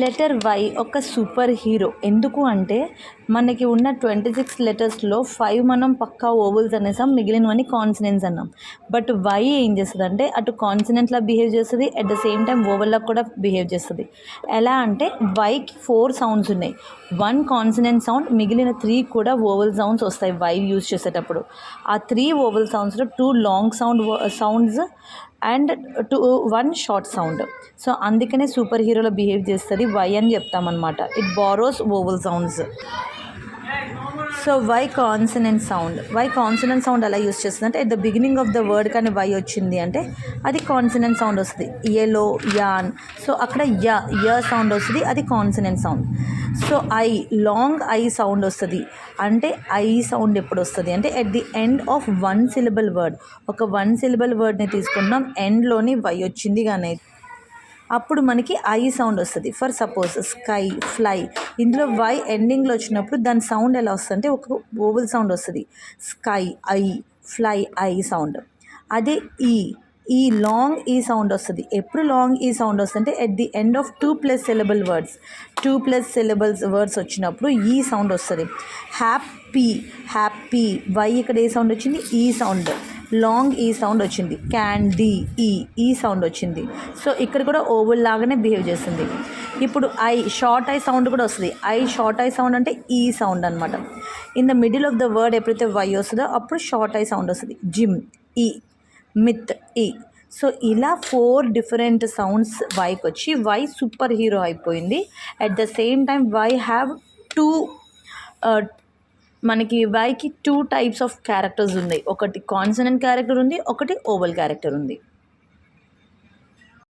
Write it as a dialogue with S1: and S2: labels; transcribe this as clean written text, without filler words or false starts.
S1: Letter Y ఒక super hero. ఎందుకు అంటే మనకి ఉన్న 26 లెటర్స్లో 5 మనం పక్కా ఓవెల్స్ అనేసాం, మిగిలినవన్నీ కాన్సనెంట్స్ అన్నాం. బట్ వై ఏం చేస్తుంది అటు కాన్సనెంట్లా బిహేవ్ చేస్తుంది, అట్ ద సేమ్ టైం ఓవెల్లా కూడా బిహేవ్ చేస్తుంది. ఎలా అంటే వైకి 4 సౌండ్స్ ఉన్నాయి, 1 కాన్సనెంట్ సౌండ్, మిగిలిన 3 కూడా ఓవెల్ సౌండ్స్ వస్తాయి వై యూజ్ చేసేటప్పుడు. ఆ 3 ఓవెల్ సౌండ్స్లో 2 long sounds and 1 short sound. So అందుకనే సూపర్ హీరోలో బిహేవ్ చేస్తుంది వై అని చెప్తామన్నమాట. It borrows vowel sounds. So Y consonant sound ఎలా యూస్ చేస్తుంది అంటే at the beginning of the word కానీ వై వచ్చింది అంటే అది కాన్సనెంట్ సౌండ్ వస్తుంది. ఎలో, యాన్, సో అక్కడ య సౌండ్ వస్తుంది, అది consonant sound. So long I sound వస్తుంది. అంటే ఐ సౌండ్ ఎప్పుడు వస్తుంది అంటే at the end of 1 syllable word. ఒక 1 సిలబుల్ వర్డ్ని తీసుకున్నాం, ఎండ్లోని వై వచ్చింది కానీ అప్పుడు మనకి ఐ సౌండ్ వస్తుంది. ఫర్ సపోజ్ స్కై, ఫ్లై, ఇందులో వై ఎండింగ్లో వచ్చినప్పుడు దాని సౌండ్ ఎలా వస్తుంది అంటే ఒక ఓవెల్ సౌండ్ వస్తుంది. Sky, I, fly, I sound. అదే ఈ లాంగ్ ఈ సౌండ్ వస్తుంది. ఎప్పుడు లాంగ్ ఈ సౌండ్ వస్తుంది అంటే at the end of 2+ syllable words. 2+ syllables words వచ్చినప్పుడు ఈ సౌండ్ వస్తుంది. హ్యాపీ, వై ఇక్కడ ఏ సౌండ్ వచ్చింది, ఈ సౌండ్, లాంగ్ ఈ సౌండ్ వచ్చింది. క్యాండీ, ఈ సౌండ్ వచ్చింది. సో ఇక్కడ కూడా ఓవెల్ లాగానే బిహేవ్ చేస్తుంది. ఇప్పుడు షార్ట్ ఐ సౌండ్ కూడా వస్తుంది. షార్ట్ ఐ సౌండ్ అంటే ఈ సౌండ్ అనమాట. In the middle of the word ఎప్పుడైతే వై వస్తుందో అప్పుడు షార్ట్ ఐ సౌండ్ వస్తుంది. జిమ్, ఈ, మిత్, ఈ. సో ఇలా 4 డిఫరెంట్ సౌండ్స్ వైకి వచ్చి వై సూపర్ హీరో అయిపోయింది. At the same time Y have 2 మనకి వైకి 2 టైప్స్ ఆఫ్ క్యారెక్టర్స్ ఉన్నాయి. ఒకటి కాన్సనెంట్ క్యారెక్టర్ ఉంది, ఒకటి ఓవెల్ క్యారెక్టర్ ఉంది.